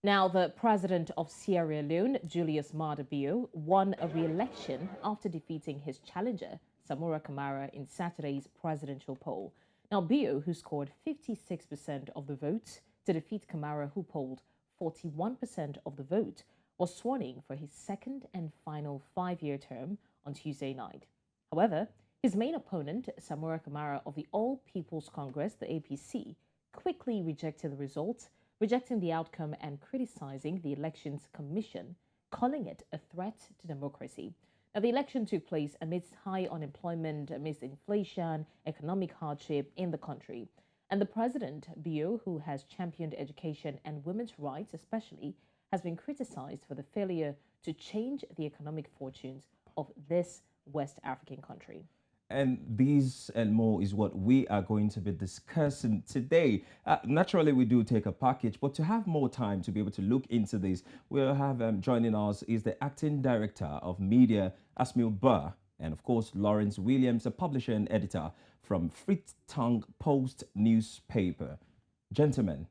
Now, the president of Sierra Leone, Julius Maada Bio, won a re-election after defeating his challenger, Samura Kamara, in Saturday's presidential poll. Now, Bio, who scored 56% of the votes to defeat Kamara, who polled 41% of the vote, was sworn in for his second and final 5-year term on Tuesday night. However, his main opponent, Samura Kamara of the All People's Congress, the APC, quickly rejected the results, rejecting the outcome and criticizing the Elections Commission, calling it a threat to democracy. Now, the election took place amidst high unemployment, amidst inflation, economic hardship in the country. And the president, Bio, who has championed education and women's rights especially, has been criticized for the failure to change the economic fortunes of this West African country. And these and more is what we are going to be discussing today. Naturally, we do take a package, but to have more time to be able to look into this, we'll have joining us is the acting director of media, Asmieu, and of course, Lawrence Williams, a publisher and editor from Fritong Post newspaper. Gentlemen.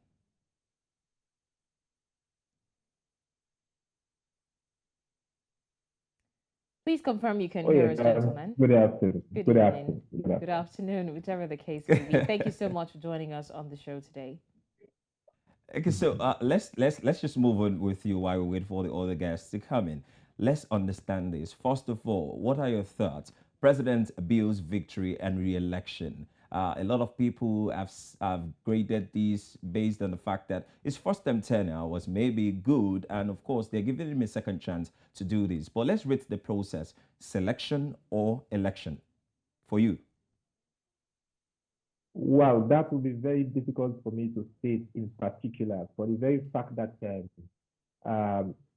Please confirm you can hear us, gentlemen. Good afternoon. Good evening. Good afternoon, whichever the case may be. Thank you so much for joining us on the show today. Okay, so let's just move on with you while we wait for the other guests to come in. Let's understand this. First of all, what are your thoughts? President Bio's victory and re-election. A lot of people have graded this based on the fact that his first term tenure was maybe good, and of course they're giving him a second chance to do this. But let's rate the process: selection or election for you. Well, that would be very difficult for me to state in particular, for the very fact that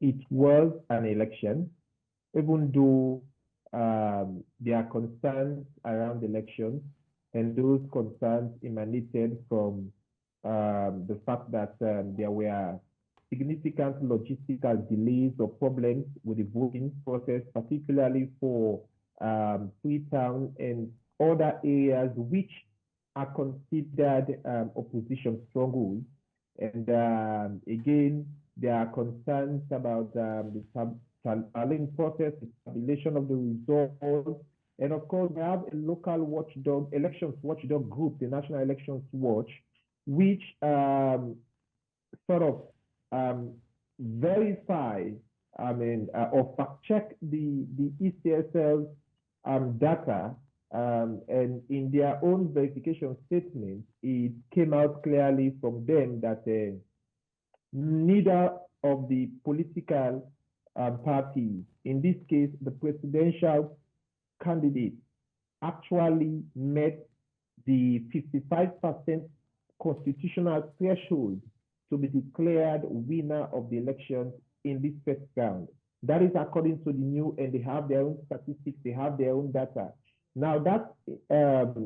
it was an election, even though there are concerns around elections, and those concerns emanated from the fact that there were significant logistical delays or problems with the voting process, particularly for Freetown and other areas which are considered opposition strongholds. And again, there are concerns about the tallying process, the tabulation of the results. And of course, we have a local watchdog, elections watchdog group, the National Elections Watch, which sort of verify, or fact check the ECSL's data. And in their own verification statement, it came out clearly from them that neither of the political parties, in this case, the presidential candidate, actually met the 55% constitutional threshold to be declared winner of the election in this first round. That is according to the new, and they have their own statistics, they have their own data. Now, that,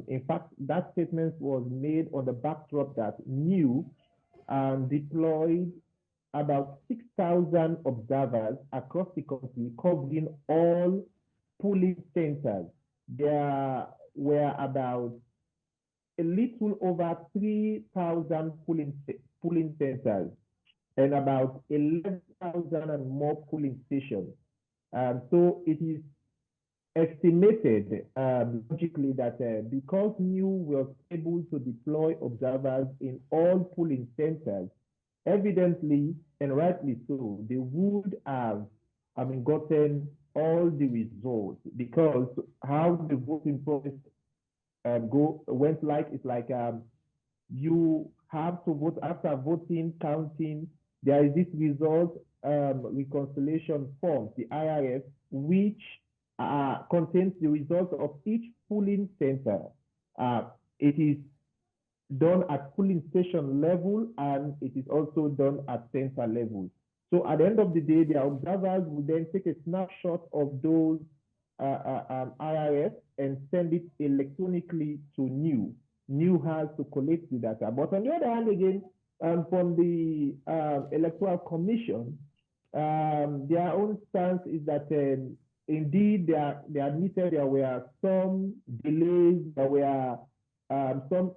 in fact, that statement was made on the backdrop that Niyi deployed about 6,000 observers across the country, covering all polling centers. There were about a little over 3,000 polling centers and about 11,000 and more polling stations. So it is estimated logically that because Niyi was able to deploy observers in all polling centers, evidently and rightly so, they would have gotten all the results, because how the voting process went like, it's like you have to vote after voting, counting. There is this result reconciliation form, the IRS, which contains the results of each polling center. It is done at polling station level, and it is also done at center level. So at the end of the day, the observers will then take a snapshot of those IRS and send it electronically to Niyi. Niyi has to collect the data. But on the other hand, again, from the Electoral Commission, their own stance is that indeed they admitted there were some delays, there were some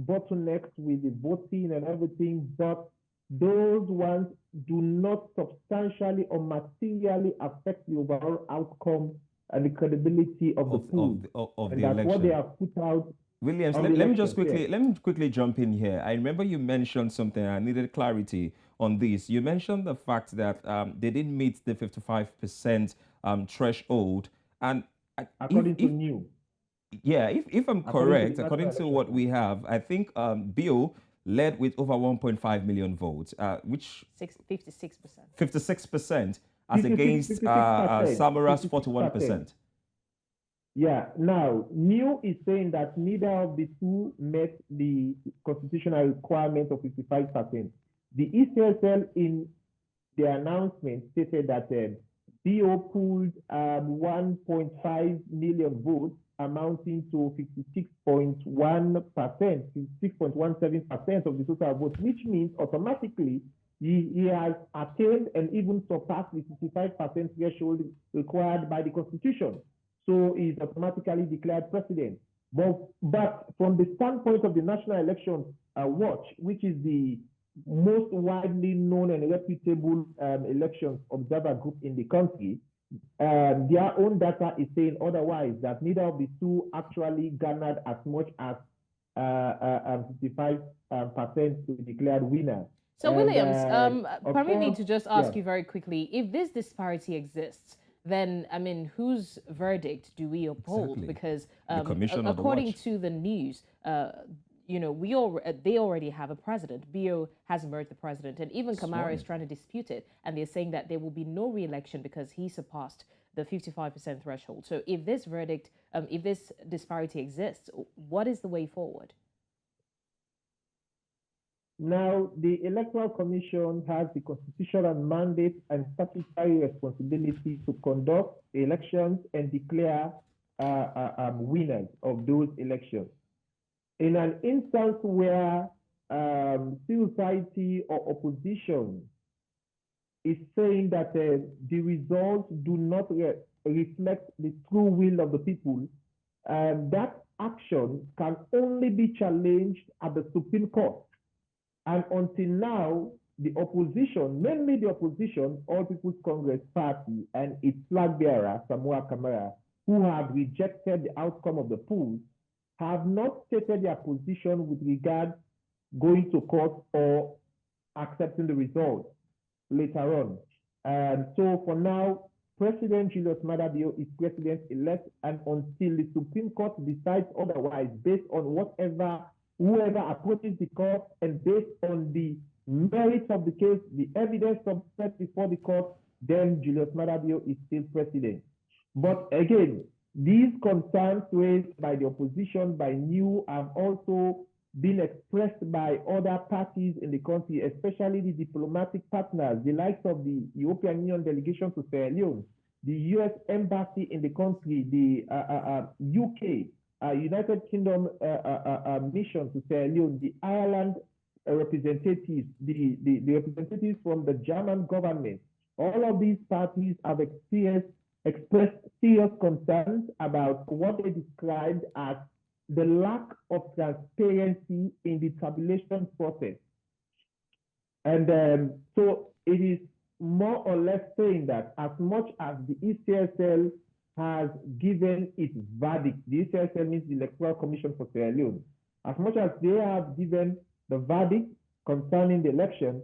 bottlenecks with the voting and everything, but those ones do not substantially or materially affect the overall outcome and the credibility of the pool. Of And the that's what election. they have put out Williams, on the let me just elections. quickly Yeah. let me quickly jump in here. I remember you mentioned something. I needed clarity on this. You mentioned the fact that they didn't meet the 55% threshold, and According to new. if I'm According to the correct, according National to Election what we Commission. have, I think Bill led with over 1.5 million votes, which 56%. 56% as 56, against 56%. Samura's 56%. 41%. Yeah. Now, New is saying that neither of the two met the constitutional requirement of 55%. The ECSL in the announcement stated that BO pulled 1.5 million votes, amounting to 56.1%, 56.17% of the total votes, which means automatically he has attained and even surpassed the 55% threshold required by the Constitution. So he is automatically declared president. But from the standpoint of the National Election Watch, which is the most widely known and reputable elections observer group in the country, their own data is saying otherwise, that neither of the two actually garnered as much as 55% to be declared winner. So, Williams, permit me course, to just ask yeah. you very quickly, if this disparity exists, then, I mean, whose verdict do we uphold? Exactly. Because The commission or the according watch? to the news, you know, they already have a president. Bio has emerged the president, and even Kamara is trying to dispute it, and they're saying that there will be no re-election because he surpassed the 55% threshold. So, if this verdict, if this disparity exists, what is the way forward? Now, the Electoral Commission has the constitutional mandate and statutory responsibility to conduct elections and declare winners of those elections. In an instance where civil society or opposition is saying that the results do not reflect the true will of the people, that action can only be challenged at the Supreme Court. And until now, the opposition, mainly the opposition, All People's Congress Party and its flag bearer, Samura Kamara, who have rejected the outcome of the polls, have not stated their position with regard going to court or accepting the results later on. So for now, President Julius Maada Bio is president-elect, and until the Supreme Court decides otherwise, based on whoever approaches the court and based on the merits of the case, the evidence submitted before the court, then Julius Maada Bio is still president. But again, these concerns raised by the opposition, by New, have also been expressed by other parties in the country, especially the diplomatic partners, the likes of the European Union delegation to Sierra Leone, the US Embassy in the country, the UK, United Kingdom mission to Sierra Leone, the Ireland representatives, the representatives from the German government. All of these parties have expressed serious concerns about what they described as the lack of transparency in the tabulation process. And so it is more or less saying that as much as the ECSL has given its verdict, the ECSL means the Electoral Commission for Sierra Leone, as much as they have given the verdict concerning the election,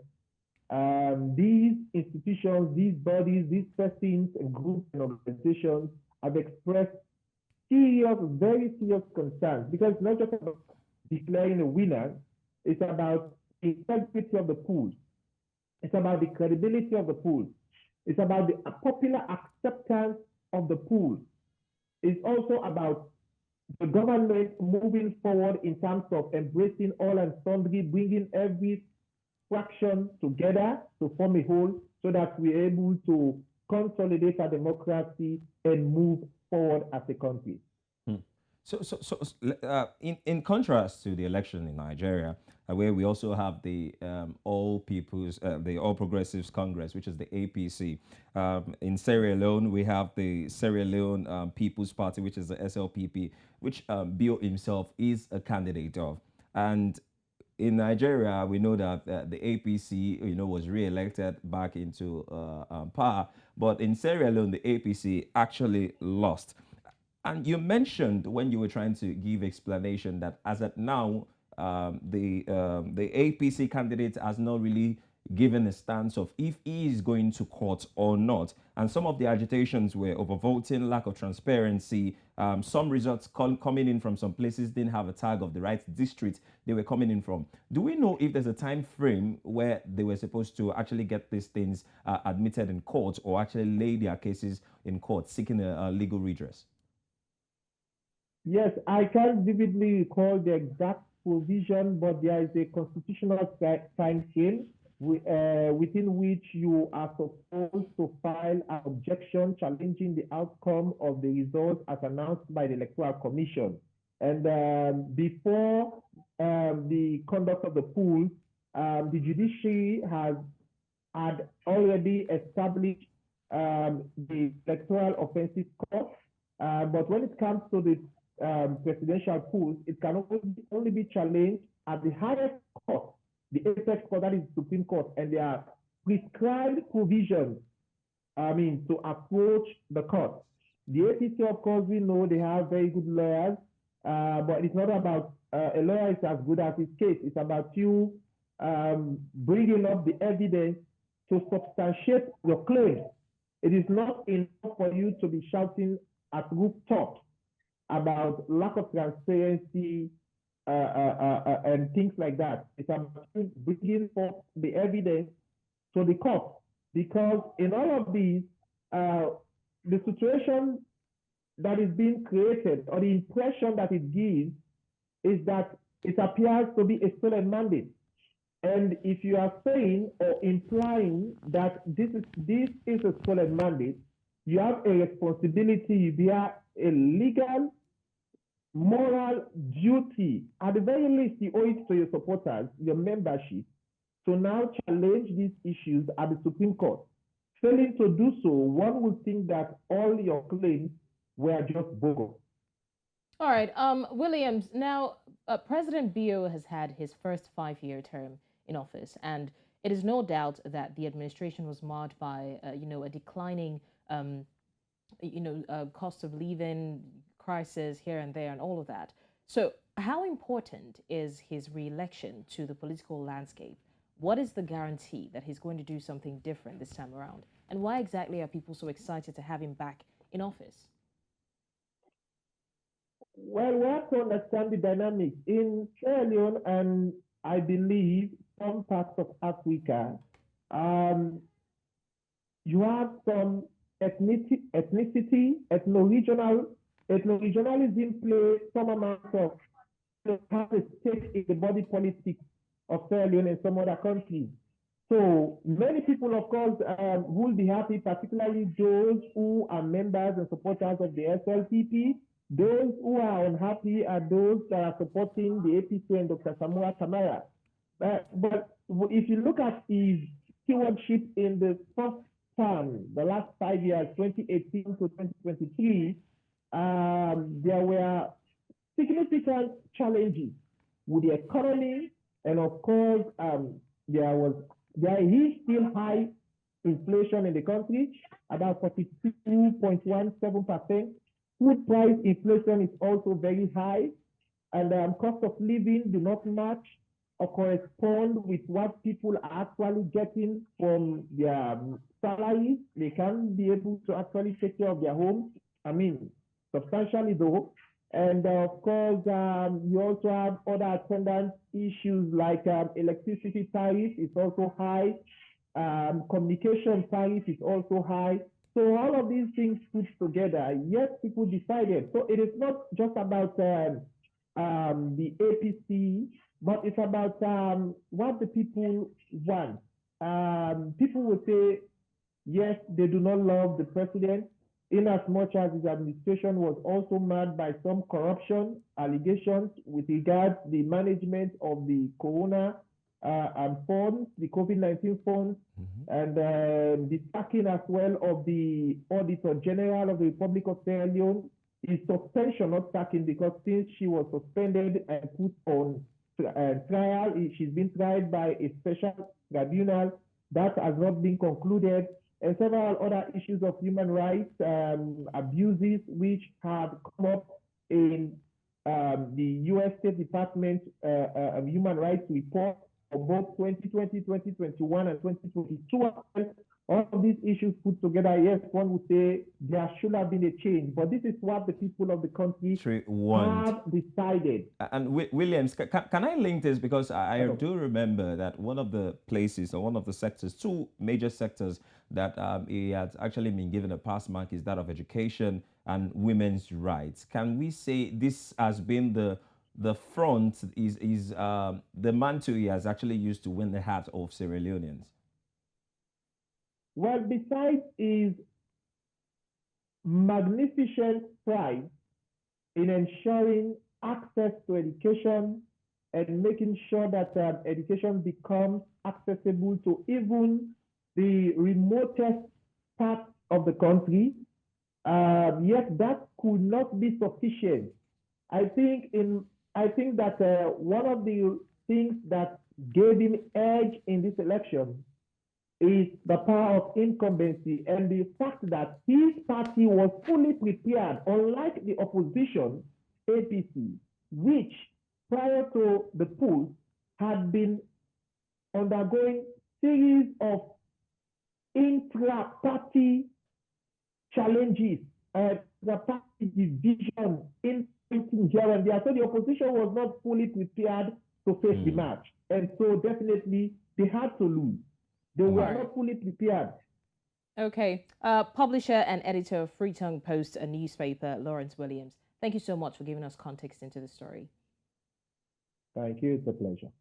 these institutions, these bodies, these persons and groups and organizations have expressed serious, very serious concerns, because it's not just about declaring a winner, it's about the integrity of the pool. It's about the credibility of the pool. It's about the popular acceptance of the pool. It's also about the government moving forward in terms of embracing all and sundry, bringing every fraction together to form a whole, so that we're able to consolidate our democracy and move forward as a country. In contrast to the election in Nigeria, where we also have the All Progressives Congress, which is the APC. In Sierra Leone, we have the Sierra Leone People's Party, which is the SLPP, which Bio himself is a candidate of. And in Nigeria, we know that the APC, was re-elected back into power, but in Sierra Leone, the APC actually lost. And you mentioned when you were trying to give explanation that as at now, the APC candidate has not really given a stance of if he is going to court or not. And some of the agitations were overvoting, lack of transparency. Some results coming in from some places didn't have a tag of the right district they were coming in from. Do we know if there's a time frame where they were supposed to actually get these things admitted in court or actually lay their cases in court seeking a legal redress? Yes, I can't vividly recall the exact provision, but there is a constitutional time frame within which you are supposed to file an objection challenging the outcome of the results as announced by the Electoral Commission. And before the conduct of the polls, the judiciary had already established the Electoral Offensive Court. But when it comes to the presidential polls, it can only be challenged at the highest court, the apex court, that is the Supreme Court, and there are prescribed provisions, to approach the court. The APC, of course, we know they have very good lawyers, but it's not about a lawyer is as good as his case. It's about you bringing up the evidence to substantiate your claim. It is not enough for you to be shouting at rooftop about lack of transparency and things like that. It's about bringing forth the evidence to the court, because in all of these, the situation that is being created, or the impression that it gives, is that it appears to be a stolen mandate. And if you are saying or implying that this is a stolen mandate, you have a responsibility, you bear a legal, moral duty. At the very least, you owe it to your supporters, your membership, to now challenge these issues at the Supreme Court. Failing to do so, one would think that all your claims were just bogus. All right, Williams, now President Bio has had his first 5-year term in office, and it is no doubt that the administration was marred by, a declining, cost of living crisis here and there and all of that. So how important is his re-election to the political landscape? What is the guarantee that he's going to do something different this time around? And why exactly are people so excited to have him back in office? Well, we have to understand the dynamics in Sierra Leone, and I believe some parts of Africa. You have some ethnicity, ethno-regionalism play some amount of has a stake in the body politics of Sierra Leone and some other countries. So many people, of course, will be happy, particularly those who are members and supporters of the SLPP. Those who are unhappy are those that are supporting the APC and Dr. Samura Kamara. But if you look at his stewardship in the first term, the last 5 years, 2018 to 2023, there were significant challenges with the economy, and of course, there is still high inflation in the country, about 42.17%. Food price inflation is also very high, and cost of living do not match or correspond with what people are actually getting from their salaries. They can't be able to actually take care of their homes, substantially though. And of course, you also have other attendant issues like electricity tariff is also high, communication tariff is also high. So all of these things put together, yes, people decided. So it is not just about the APC, but it's about what the people want. People will say, yes, they do not love the president, in as much as his administration was also marred by some corruption allegations with regards to the management of the corona funds, the COVID-19 funds, and the sacking as well of the Auditor General of the Republic of Sierra Leone. Is suspension, not sacking, because since she was suspended and put on trial. She's been tried by a special tribunal that has not been concluded, and several other issues of human rights abuses which have come up in the U.S. State Department Human Rights Report for both 2020, 2021, and 2022. All of these issues put together, yes, one would say there should have been a change, but this is what the people of the country have decided. And Williams, can I link this, because I do remember that one of the places or one of the sectors, two major sectors that he has actually been given a pass mark is that of education and women's rights. Can we say this has been the front, is the mantle he has actually used to win the heart of Sierra Leoneans? Well, besides his magnificent pride in ensuring access to education and making sure that education becomes accessible to even the remotest parts of the country, yet that could not be sufficient. I think that one of the things that gave him edge in this election is the power of incumbency and the fact that his party was fully prepared, unlike the opposition, APC, which prior to the polls had been undergoing series of intra-party challenges, intra-party division in here and there. So the opposition was not fully prepared to face the match. And so definitely they had to lose. They were not fully prepared. Okay. Publisher and editor of Fritong Post, a newspaper, Lawrence Williams. Thank you so much for giving us context into the story. Thank you. It's a pleasure.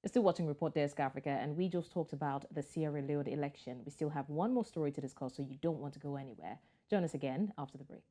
You're still watching Report Desk Africa, and we just talked about the Sierra Leone election. We still have one more story to discuss, so you don't want to go anywhere. Join us again after the break.